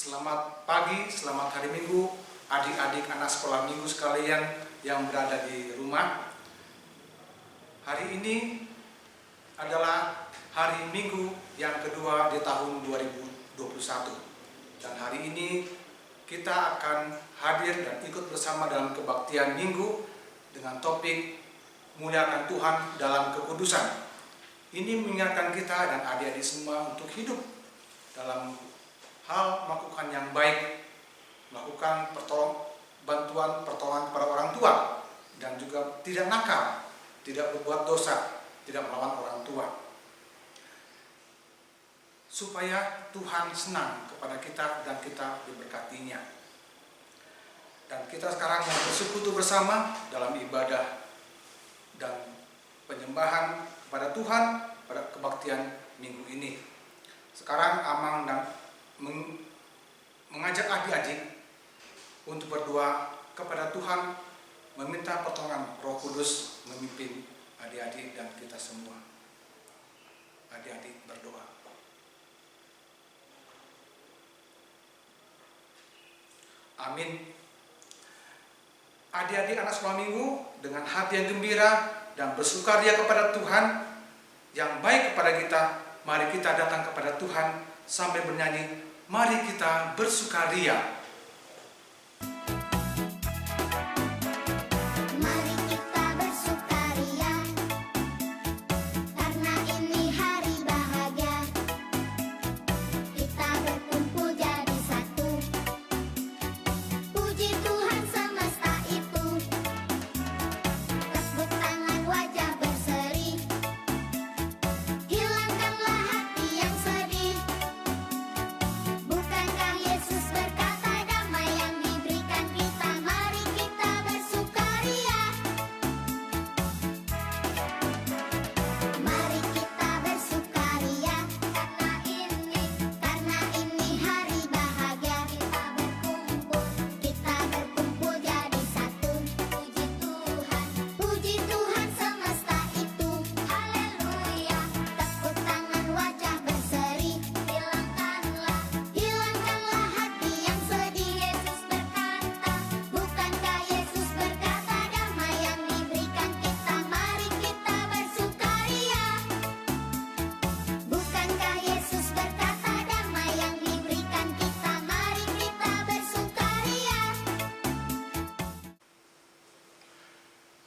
Selamat pagi, selamat hari Minggu, adik-adik anak sekolah minggu sekalian yang berada di rumah. Hari ini adalah hari Minggu yang kedua di tahun 2021. Dan hari ini kita akan hadir dan ikut bersama dalam kebaktian Minggu dengan topik Muliakan Tuhan dalam Kekudusan. Ini mengingatkan kita dan adik-adik semua untuk hidup dalam hal melakukan yang baik, melakukan pertolongan kepada orang tua, dan juga tidak nakal, tidak berbuat dosa, tidak melawan orang tua, supaya Tuhan senang kepada kita dan kita diberkatinya. Dan kita sekarang mau bersekutu bersama dalam ibadah dan penyembahan kepada Tuhan pada kebaktian minggu ini. Sekarang Amang dan mengajak adik-adik untuk berdoa kepada Tuhan, meminta pertolongan Roh Kudus memimpin adik-adik dan kita semua. Adik-adik berdoa. Amin. Adik-adik anak sekolah minggu dengan hati yang gembira dan bersukaria kepada Tuhan yang baik kepada kita, mari kita datang kepada Tuhan sampai bernyanyi, mari kita bersukaria.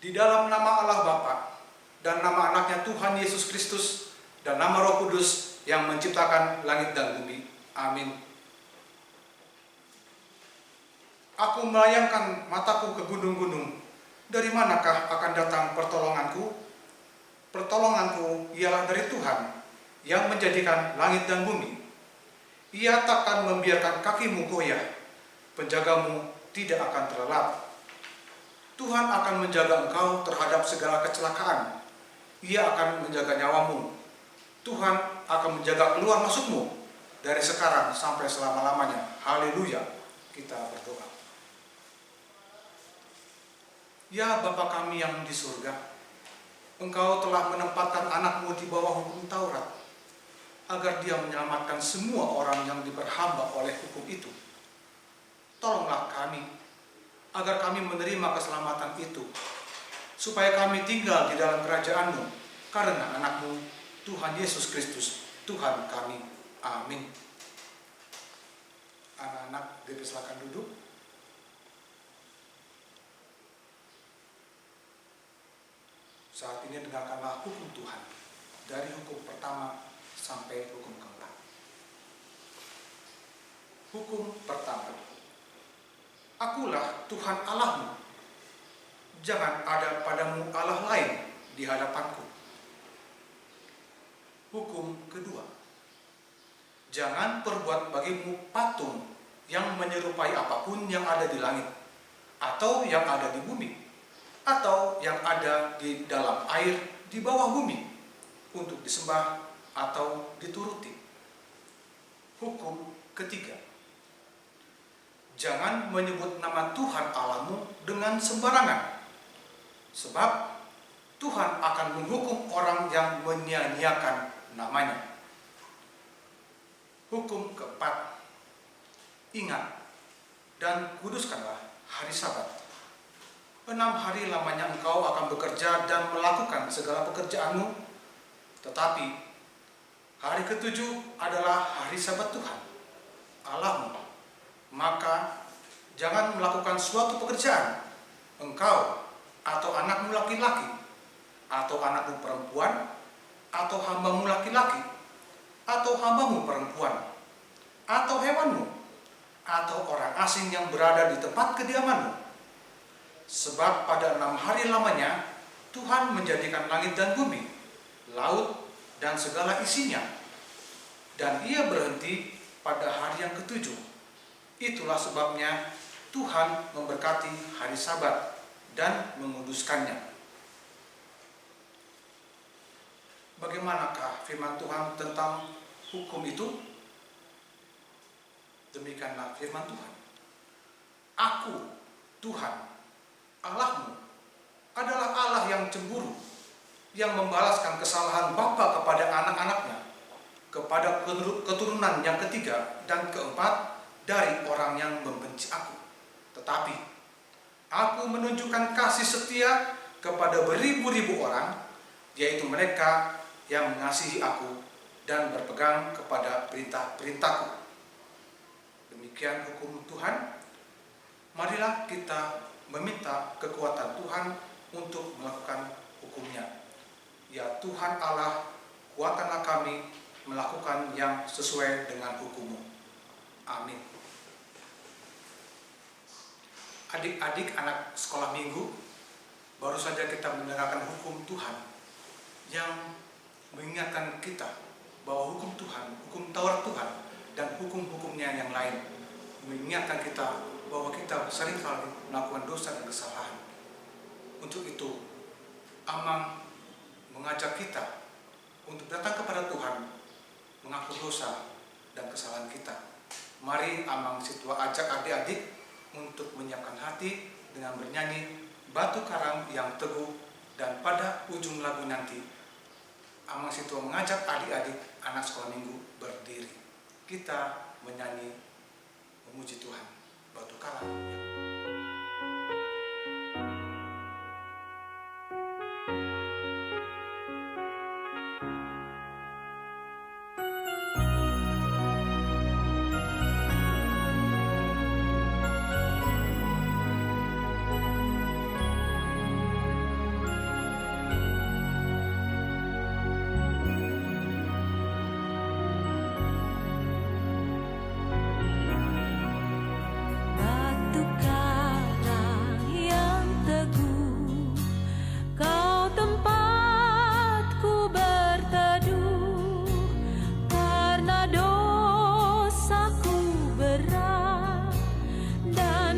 Di dalam nama Allah Bapa dan nama anaknya Tuhan Yesus Kristus dan nama Roh Kudus yang menciptakan langit dan bumi. Amin. Aku melayangkan mataku ke gunung-gunung. Dari manakah akan datang pertolonganku? Pertolonganku ialah dari Tuhan yang menjadikan langit dan bumi. Ia takkan membiarkan kakimu goyah. Penjagamu tidak akan terlelap. Tuhan akan menjaga engkau terhadap segala kecelakaan. Ia akan menjaga nyawamu. Tuhan akan menjaga keluar masukmu dari sekarang sampai selama-lamanya. Haleluya. Kita berdoa. Ya Bapa kami yang di surga, Engkau telah menempatkan anakmu di bawah hukum Taurat, agar dia menyelamatkan semua orang yang diperhamba oleh hukum itu. Tolonglah kami, agar kami menerima keselamatan itu, supaya kami tinggal di dalam kerajaan-Mu, karena anak-Mu, Tuhan Yesus Kristus, Tuhan kami. Amin. Anak-anak, dipersilakan duduk. Saat ini dengarkanlah hukum Tuhan, dari hukum pertama sampai hukum keempat. Hukum pertama. Akulah Tuhan Allahmu. Jangan ada padamu Allah lain di hadapanku. Hukum kedua. Jangan perbuat bagimu patung yang menyerupai apapun yang ada di langit, atau yang ada di bumi, atau yang ada di dalam air di bawah bumi, untuk disembah atau dituruti. Hukum ketiga. Jangan menyebut nama Tuhan Allahmu dengan sembarangan, sebab Tuhan akan menghukum orang yang menyia-nyiakan namanya. Hukum keempat. Ingat dan kuduskanlah hari Sabat. 6 hari lamanya engkau akan bekerja dan melakukan segala pekerjaanmu, tetapi hari ke-7 adalah hari Sabat Tuhan, Allahmu. Maka jangan melakukan suatu pekerjaan, engkau atau anakmu laki-laki, atau anakmu perempuan, atau hambamu laki-laki, atau hambamu perempuan, atau hewanmu, atau orang asing yang berada di tempat kediamanmu. Sebab pada 6 hari lamanya Tuhan menjadikan langit dan bumi, laut dan segala isinya, dan Ia berhenti pada hari yang ke-7. Itulah sebabnya Tuhan memberkati hari Sabat dan menguduskannya. Bagaimanakah firman Tuhan tentang hukum itu? Demikianlah firman Tuhan. Aku, Tuhan, Allahmu, adalah Allah yang cemburu, yang membalaskan kesalahan bapa kepada anak-anaknya, kepada keturunan yang ketiga dan keempat dari orang yang membenci aku. Tetapi aku menunjukkan kasih setia kepada beribu-ribu orang, yaitu mereka yang mengasihi aku dan berpegang kepada perintah-perintahku. Demikian hukum Tuhan. Marilah kita meminta kekuatan Tuhan untuk melakukan hukum-Nya. Ya Tuhan Allah, kuatkanlah kami melakukan yang sesuai dengan hukum-Mu. Amin. Adik-adik anak sekolah minggu, baru saja kita mendengarkan hukum Tuhan yang mengingatkan kita bahwa hukum Tuhan, hukum Taurat Tuhan, dan hukum-hukumnya yang lain mengingatkan kita bahwa kita seringkali melakukan dosa dan kesalahan. Untuk itu, Amang mengajak kita untuk datang kepada Tuhan, mengaku dosa dan kesalahan kita. Mari Amang Sitwa ajak adik-adik untuk menyiapkan hati dengan bernyanyi Batu Karang yang Teguh, dan pada ujung lagu nanti Amang Sitwa mengajak adik-adik anak sekolah minggu berdiri. Kita menyanyi memuji Tuhan, Batu Karang.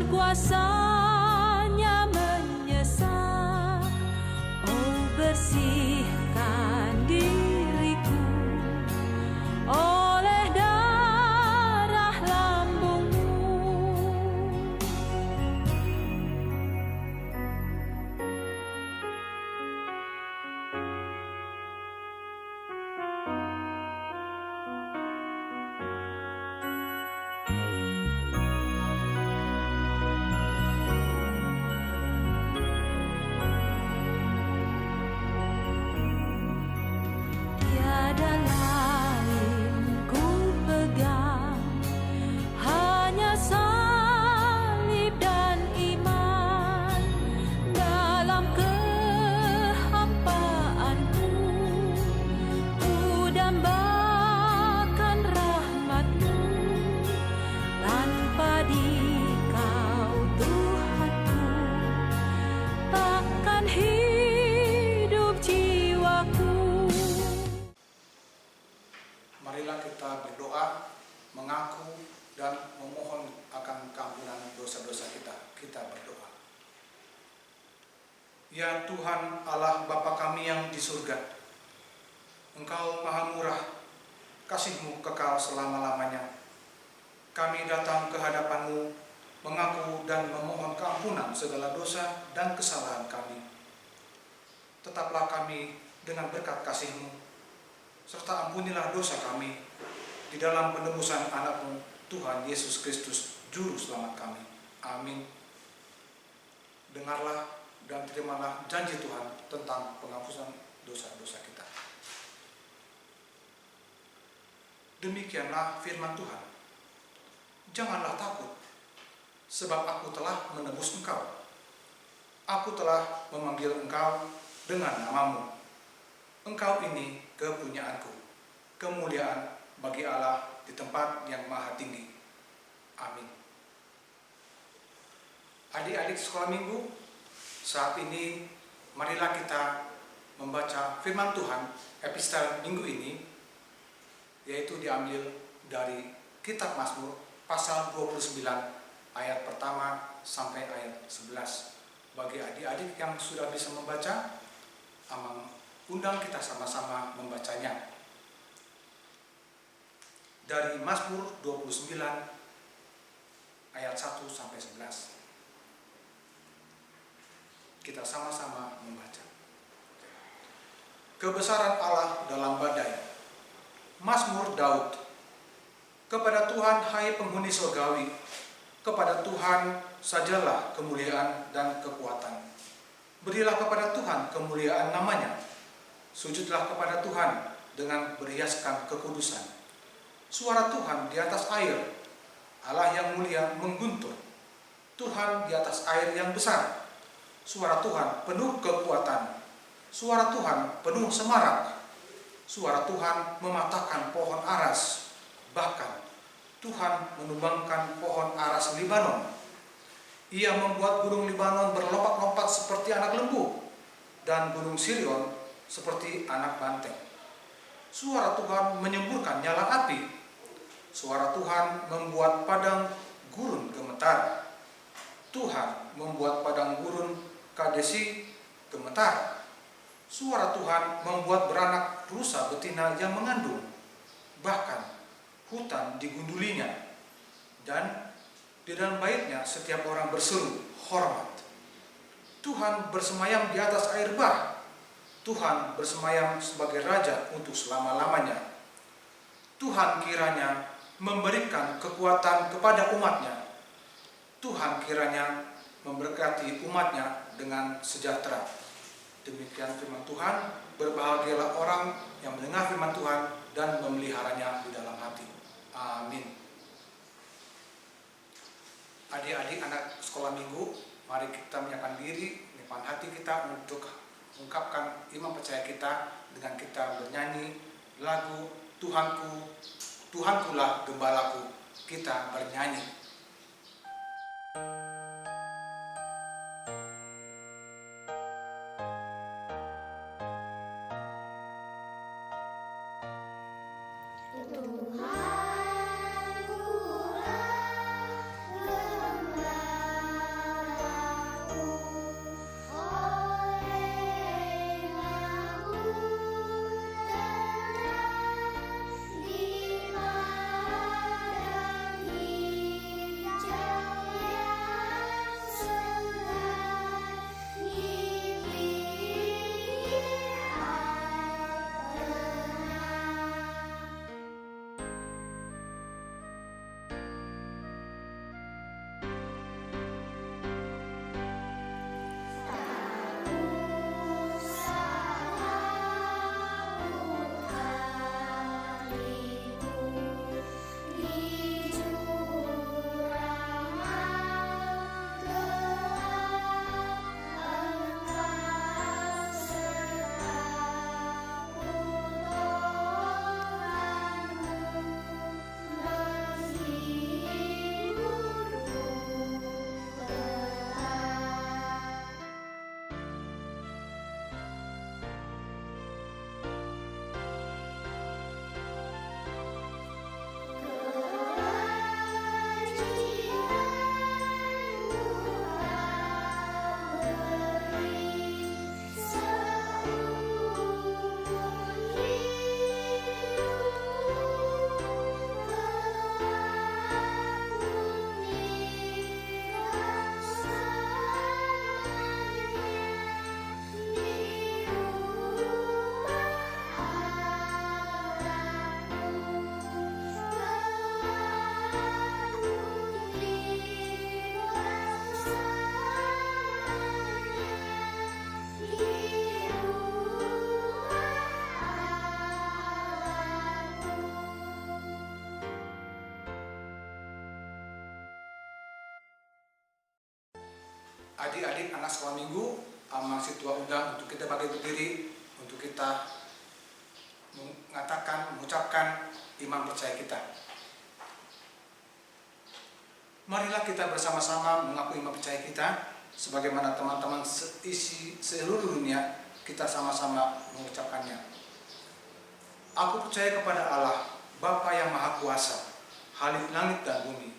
Kuasanya menyesal, oh bersihkan diriku oleh darah lambungmu. Marilah kita berdoa, mengaku dan memohon akan keampunan dosa-dosa kita. Kita berdoa. Ya Tuhan Allah Bapa kami yang di surga, Engkau maha murah, kasih-Mu kekal selama-lamanya. Kami datang ke hadapan-Mu, mengaku dan memohon keampunan segala dosa dan kesalahan kami. Tetaplah kami dengan berkat kasih-Mu, serta ampunilah dosa kami di dalam penebusan anak-Mu, Tuhan Yesus Kristus, Juru Selamat kami. Amin. Dengarlah dan terimalah janji Tuhan tentang penghapusan dosa-dosa kita. Demikianlah firman Tuhan. Janganlah takut, sebab aku telah menebus engkau. Aku telah memanggil engkau dengan namamu. Engkau ini kepunyaanku, kemuliaan bagi Allah di tempat yang maha tinggi. Amin. Adik-adik sekolah minggu, saat ini marilah kita membaca firman Tuhan epistel minggu ini, yaitu diambil dari kitab Mazmur pasal 29 ayat pertama sampai ayat 11. Bagi adik-adik yang sudah bisa membaca, undang kita sama-sama membacanya. Dari Mazmur 29 ayat 1 sampai 11. Kita sama-sama membaca. Kebesaran Allah dalam badai. Mazmur Daud. Kepada Tuhan, hai penghuni surgawi, kepada Tuhan sajalah kemuliaan dan kekuatan. Berilah kepada Tuhan kemuliaan namanya. Sujudlah kepada Tuhan dengan berhiaskan kekudusan. Suara Tuhan di atas air. Allah yang mulia mengguntur. Tuhan di atas air yang besar. Suara Tuhan penuh kekuatan. Suara Tuhan penuh semarak. Suara Tuhan mematahkan pohon aras. Bahkan Tuhan menumbangkan pohon aras Libanon. Ia membuat gunung Libanon berlompat-lompat seperti anak lembu, dan gunung Sirion seperti anak banteng. Suara Tuhan menyemburkan nyala api. Suara Tuhan membuat padang gurun gemetar. Tuhan membuat padang gurun Kadesi gemetar. Suara Tuhan membuat beranak rusa betina yang mengandung. Bahkan hutan digundulinya. Dan di dalam baitnya setiap orang berseru hormat. Tuhan bersemayam di atas air bah. Tuhan bersemayam sebagai raja untuk selama-lamanya. Tuhan kiranya memberikan kekuatan kepada umatnya. Tuhan kiranya memberkati umatnya dengan sejahtera. Demikian firman Tuhan. Berbahagialah orang yang mendengar firman Tuhan dan memeliharanya di dalam hati. Amin. Adik-adik anak sekolah minggu, mari kita menyiapkan diri, menyimpan hati kita untuk mengungkapkan iman percaya kita dengan kita bernyanyi lagu Tuhanku, Tuhankulah gembalaku. Kita bernyanyi. adik-adik anak sekolah minggu, Amang Situa undang untuk kita bagi berdiri, untuk kita mengucapkan iman percaya kita. Marilah kita bersama-sama mengaku iman percaya kita, sebagaimana teman-teman seisi seluruh dunia, kita sama-sama mengucapkannya. Aku percaya kepada Allah, Bapa yang Maha Kuasa, Khalik langit dan bumi.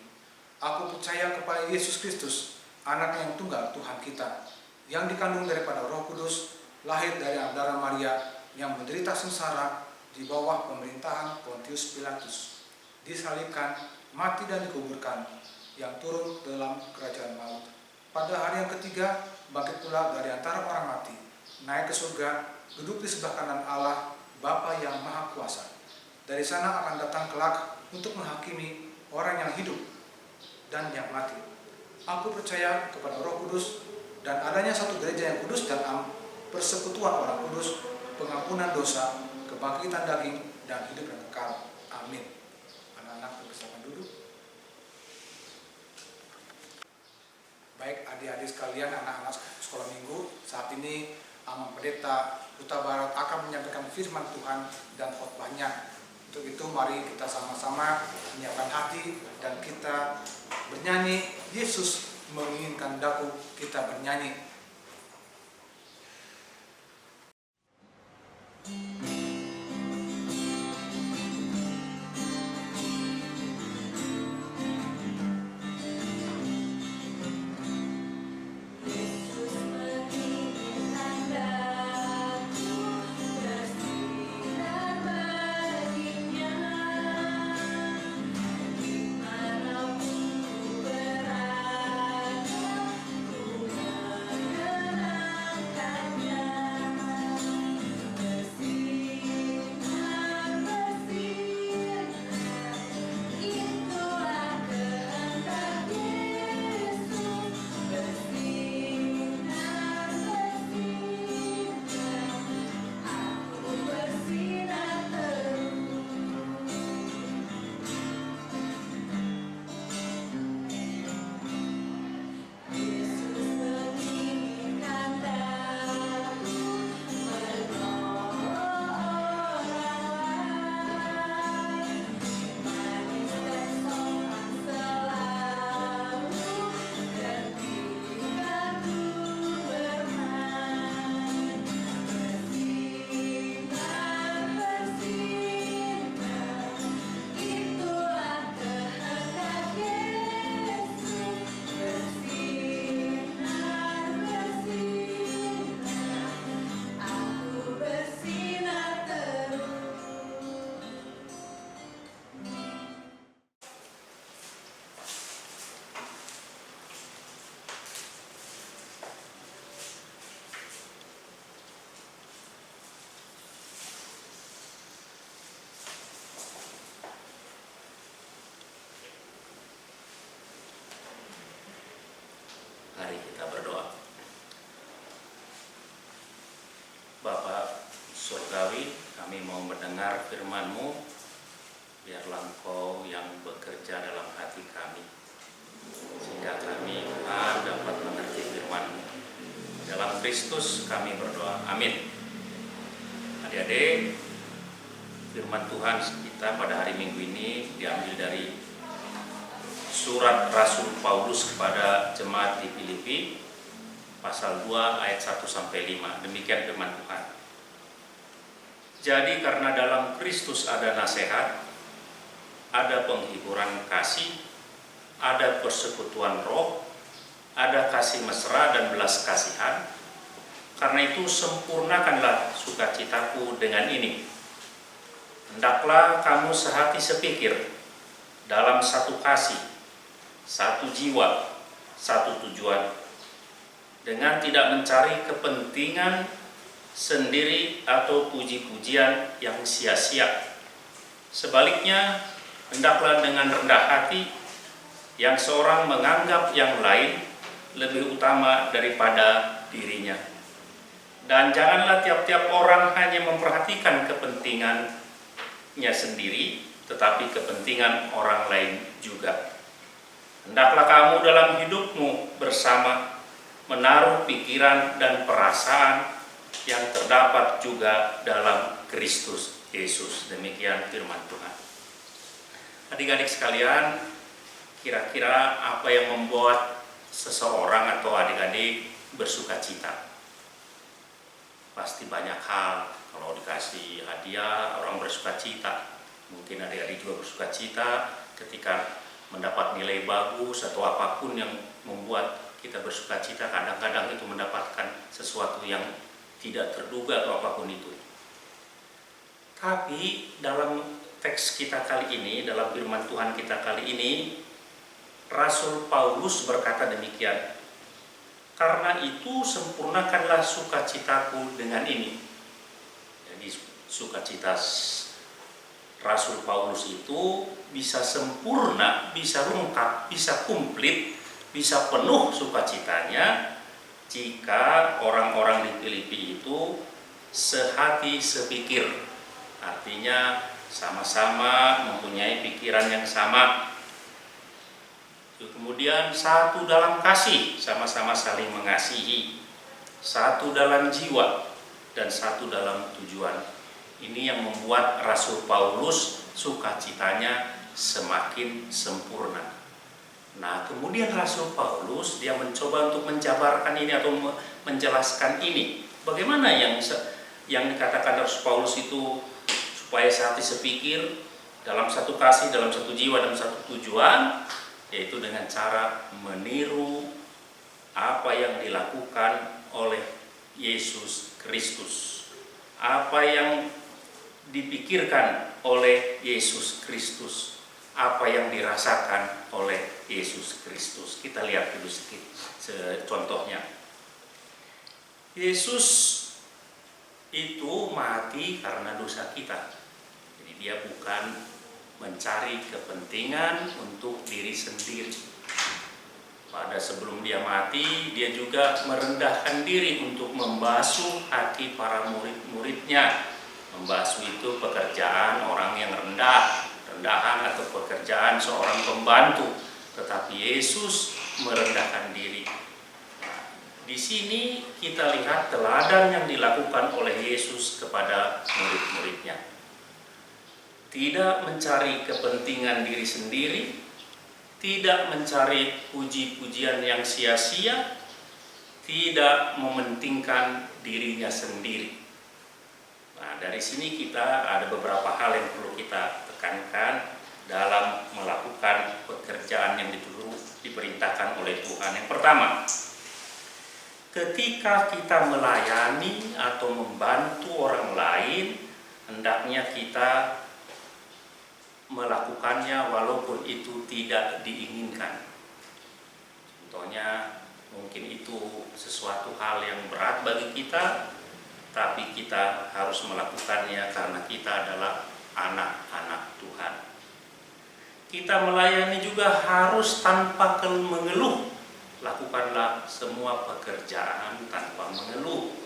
Aku percaya kepada Yesus Kristus, Anak yang tunggal Tuhan kita, yang dikandung daripada Roh Kudus, lahir dari darah Maria, yang menderita sengsara di bawah pemerintahan Pontius Pilatus, disalibkan, mati dan dikuburkan, yang turun dalam kerajaan maut. Pada hari yang ketiga, bangkit pula dari antara orang mati, naik ke surga, duduk di sebelah kanan Allah, Bapa yang Maha Kuasa. Dari sana akan datang kelak untuk menghakimi orang yang hidup dan yang mati. Aku percaya kepada Roh Kudus dan adanya satu gereja yang kudus dan persekutuan orang kudus, pengampunan dosa, kebangkitan daging, dan hidup yang kekal. Amin. Anak-anak bersilakan duduk. Baik adik-adik sekalian, anak-anak sekolah minggu, saat ini Amang Pendeta Huta Barat akan menyampaikan firman Tuhan dan khotbahnya. Untuk itu mari kita sama-sama menyiapkan hati dan kita bernyanyi. Yesus menginginkan daku, kita bernyanyi. Mari kita berdoa. Bapa Surgawi, kami mau mendengar firman-Mu, biarlah Engkau yang bekerja dalam hati kami, sehingga kami dapat mengerti firman-Mu. Dalam Kristus kami berdoa, amin. Adik-adik, firman Tuhan kita pada hari Minggu ini diambil dari Surat Rasul Paulus kepada jemaat di Filipi, pasal 2 ayat 1-5. Demikian firman Tuhan. Jadi karena dalam Kristus ada nasihat, ada penghiburan kasih, ada persekutuan roh, ada kasih mesra dan belas kasihan. Karena itu sempurnakanlah sukacitaku dengan ini. Hendaklah kamu sehati sepikir, dalam satu kasih, satu jiwa, satu tujuan, dengan tidak mencari kepentingan sendiri atau puji-pujian yang sia-sia. Sebaliknya, hendaklah dengan rendah hati yang seorang menganggap yang lain lebih utama daripada dirinya. Dan janganlah tiap-tiap orang hanya memperhatikan kepentingannya sendiri, tetapi kepentingan orang lain juga. Hendaklah kamu dalam hidupmu bersama menaruh pikiran dan perasaan yang terdapat juga dalam Kristus Yesus. Demikian firman Tuhan. Adik-adik sekalian, kira-kira apa yang membuat seseorang atau adik-adik bersuka cita? Pasti banyak hal. Kalau dikasih hadiah, orang bersuka cita. Mungkin adik-adik juga bersuka cita ketika mendapat nilai bagus atau apapun yang membuat kita bersuka cita. Kadang-kadang itu mendapatkan sesuatu yang tidak terduga atau apapun itu. Tapi dalam teks kita kali ini, dalam firman Tuhan kita kali ini, Rasul Paulus berkata demikian, "Karena itu sempurnakanlah sukacitaku dengan ini." Jadi sukacita Rasul Paulus itu bisa sempurna, bisa lengkap, bisa komplit, bisa penuh sukacitanya jika orang-orang di Filipi itu sehati sepikir. Artinya sama-sama mempunyai pikiran yang sama. Kemudian satu dalam kasih, sama-sama saling mengasihi. Satu dalam jiwa dan satu dalam tujuan. Ini yang membuat Rasul Paulus sukacitanya semakin sempurna. Nah, kemudian Rasul Paulus dia mencoba untuk menjabarkan ini atau menjelaskan ini. Bagaimana yang dikatakan Rasul Paulus itu supaya sehati sepikir, dalam satu kasih, dalam satu jiwa, dalam satu tujuan, yaitu dengan cara meniru apa yang dilakukan oleh Yesus Kristus. Apa yang dipikirkan oleh Yesus Kristus, apa yang dirasakan oleh Yesus Kristus. Kita lihat dulu sedikit contohnya. Yesus itu mati karena dosa kita. Jadi dia bukan mencari kepentingan untuk diri sendiri. Pada sebelum dia mati, dia juga merendahkan diri untuk membasuh hati para murid-muridnya. Membasuh itu pekerjaan orang yang rendahan atau pekerjaan seorang pembantu. Tetapi Yesus merendahkan diri. Di sini kita lihat teladan yang dilakukan oleh Yesus kepada murid-muridnya. Tidak mencari kepentingan diri sendiri, tidak mencari puji-pujian yang sia-sia, tidak mementingkan dirinya sendiri. Nah, dari sini kita ada beberapa hal yang perlu kita tekankan dalam melakukan pekerjaan yang diperintahkan oleh Tuhan. Yang pertama, ketika kita melayani atau membantu orang lain, hendaknya kita melakukannya walaupun itu tidak diinginkan. Contohnya, mungkin itu sesuatu hal yang berat bagi kita, tapi kita harus melakukannya karena kita adalah anak-anak Tuhan. Kita melayani juga harus tanpa mengeluh. Lakukanlah semua pekerjaan tanpa mengeluh.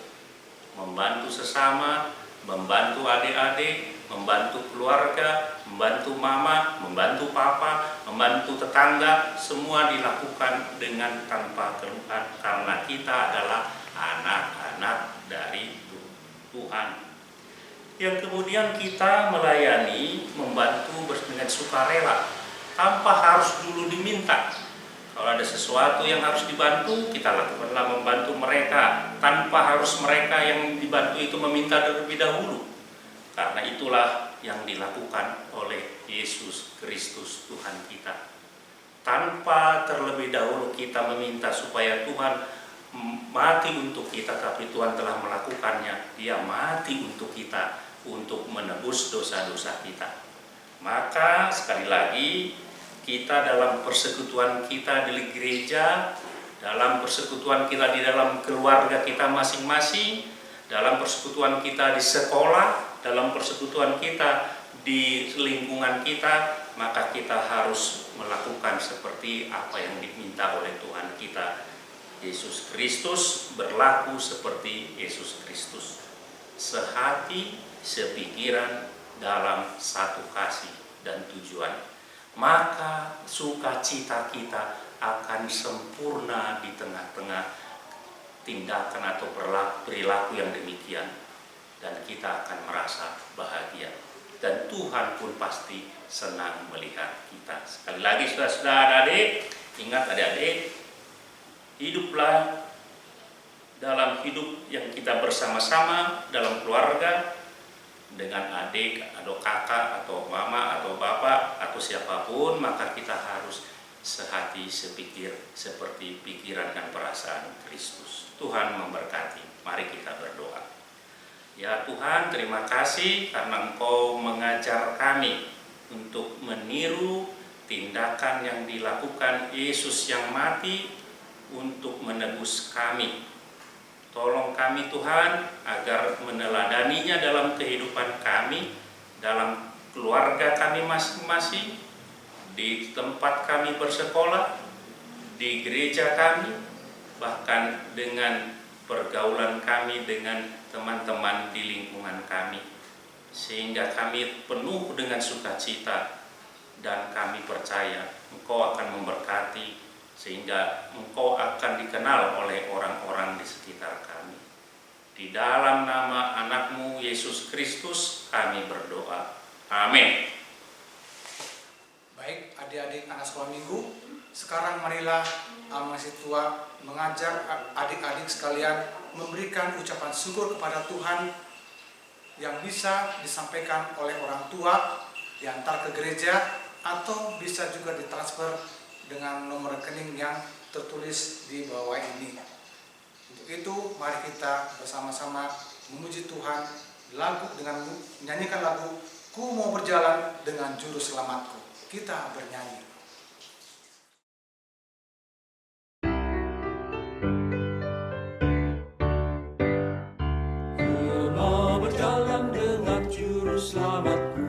Membantu sesama, membantu adik-adik, membantu keluarga, membantu mama, membantu papa, membantu tetangga, semua dilakukan dengan tanpa keluhan karena kita adalah anak-anak dari Tuhan. Yang kemudian kita melayani, membantu dengan sukarela tanpa harus dulu diminta. Kalau ada sesuatu yang harus dibantu, kita lakukanlah membantu mereka tanpa harus mereka yang dibantu itu meminta terlebih dahulu. Karena itulah yang dilakukan oleh Yesus Kristus Tuhan kita. Tanpa terlebih dahulu kita meminta supaya Tuhan mati untuk kita, tapi Tuhan telah melakukannya. Dia mati untuk kita, untuk menebus dosa-dosa kita. Maka sekali lagi, kita dalam persekutuan kita di gereja, dalam persekutuan kita di dalam keluarga kita masing-masing, dalam persekutuan kita di sekolah, dalam persekutuan kita di lingkungan kita, maka kita harus melakukan seperti apa yang diminta oleh Tuhan kita. Yesus Kristus berlaku seperti Yesus Kristus, sehati, sepikiran, dalam satu kasih dan tujuan. Maka sukacita kita akan sempurna di tengah-tengah tindakan atau perilaku yang demikian, dan kita akan merasa bahagia. Dan Tuhan pun pasti senang melihat kita. Sekali lagi saudara-saudara, adik, ingat adik-adik, hiduplah dalam hidup yang kita bersama-sama dalam keluarga, dengan adik atau kakak atau mama atau bapak atau siapapun, maka kita harus sehati sepikir seperti pikiran dan perasaan Kristus. Tuhan memberkati. Mari kita berdoa. Ya Tuhan, terima kasih karena Engkau mengajar kami untuk meniru tindakan yang dilakukan Yesus yang mati untuk menebus kami. Tolong kami Tuhan agar meneladaninya dalam kehidupan kami, dalam keluarga kami masing-masing, di tempat kami bersekolah, di gereja kami, bahkan dengan pergaulan kami dengan teman-teman di lingkungan kami, sehingga kami penuh dengan sukacita dan kami percaya Engkau akan memberkati, sehingga Engkau akan dikenal oleh orang-orang di sekitar kami. Di dalam nama anak-Mu Yesus Kristus kami berdoa. Amin. Baik adik-adik anak sekolah minggu, sekarang marilah Masih Tua mengajar adik-adik sekalian memberikan ucapan syukur kepada Tuhan yang bisa disampaikan oleh orang tua, diantar ke gereja, atau bisa juga ditransfer dengan nomor rekening yang tertulis di bawah ini. Untuk itu mari kita bersama-sama memuji Tuhan dengan menyanyikan lagu Ku Mau Berjalan Dengan Juru Selamatku. Kita bernyanyi. Selamatku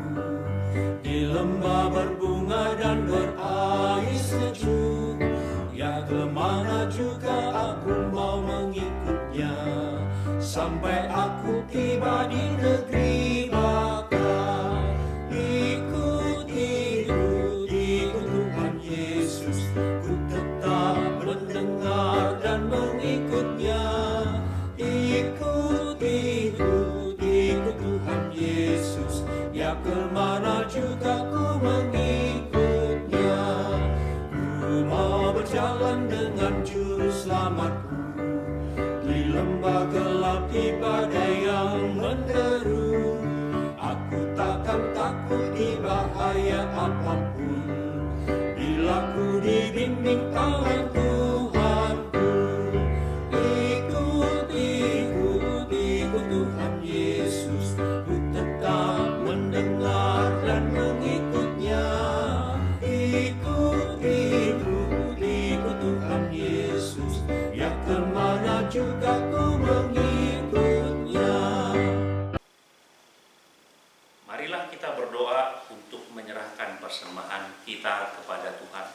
di lembah berbunga dan berair sejuk, ya kemana juga aku mau mengikutnya, sampai aku tiba di negeri baka. Ikut Tuhan Yesus, ku tetap mendengar dan mengikutnya. Ikut Tuhan Yesus, ya kemana juga ku mengikutnya. Ku mau berjalan dengan juru selamatku, di lembah gelap di badai yang menderu. Aku takkan takut di bahaya apapun, bila ku dibimbing tangan Tuhanku. Ikut Tuhan Yesus, ku tetap mendengar dan mengikutnya. Ikut Tuhan Yesus, ya kemana juga ku mengikutnya. Marilah kita berdoa untuk menyerahkan persembahan kita kepada Tuhan.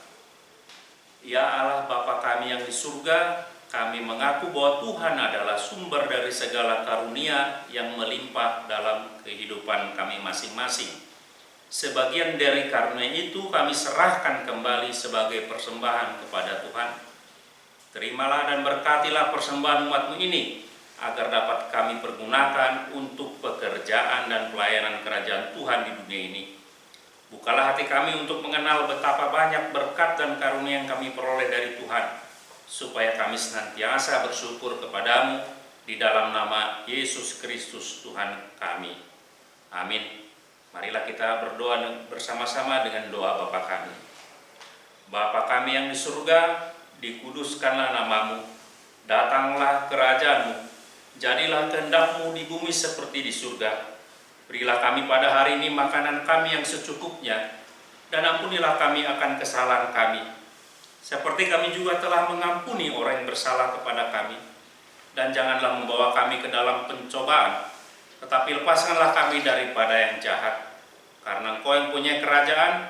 Ya Allah Bapa kami yang di surga, kami mengaku bahwa Tuhan adalah sumber dari segala karunia yang melimpah dalam kehidupan kami masing-masing. Sebagian dari karunia itu kami serahkan kembali sebagai persembahan kepada Tuhan. Terimalah dan berkatilah persembahan umat-Mu ini, agar dapat kami pergunakan untuk pekerjaan dan pelayanan kerajaan Tuhan di dunia ini. Bukalah hati kami untuk mengenal betapa banyak berkat dan karunia yang kami peroleh dari Tuhan, supaya kami senantiasa bersyukur kepadamu di dalam nama Yesus Kristus Tuhan kami. Amin. Marilah kita berdoa bersama-sama dengan doa Bapa kami. Bapa kami yang di surga, dikuduskanlah namamu, datanglah kerajaan-Mu, jadilah kehendak-Mu di bumi seperti di surga. Berilah kami pada hari ini makanan kami yang secukupnya, dan ampunilah kami akan kesalahan kami, seperti kami juga telah mengampuni orang yang bersalah kepada kami. Dan janganlah membawa kami ke dalam pencobaan, tetapi lepaskanlah kami daripada yang jahat. Karena Engkau yang punya kerajaan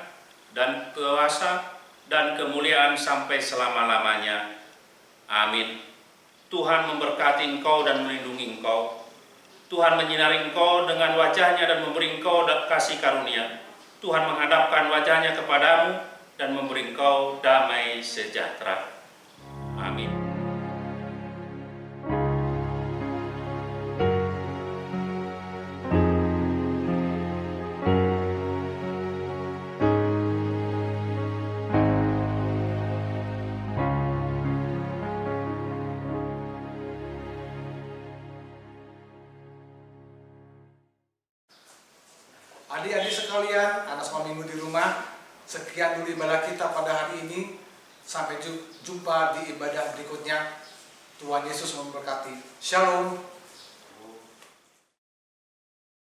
dan kuasa dan kemuliaan sampai selama-lamanya. Amin. Tuhan memberkati engkau dan melindungi engkau. Tuhan menyinari engkau dengan wajahnya dan memberi engkau kasih karunia. Tuhan menghadapkan wajahnya kepadamu dan memberi engkau damai sejahtera. Amin. Adik-adik sekalian, anak sekolah minggu di rumah, sekian dulu ibadah kita pada hari ini. Sampai jumpa di ibadah berikutnya. Tuhan Yesus memberkati. Shalom.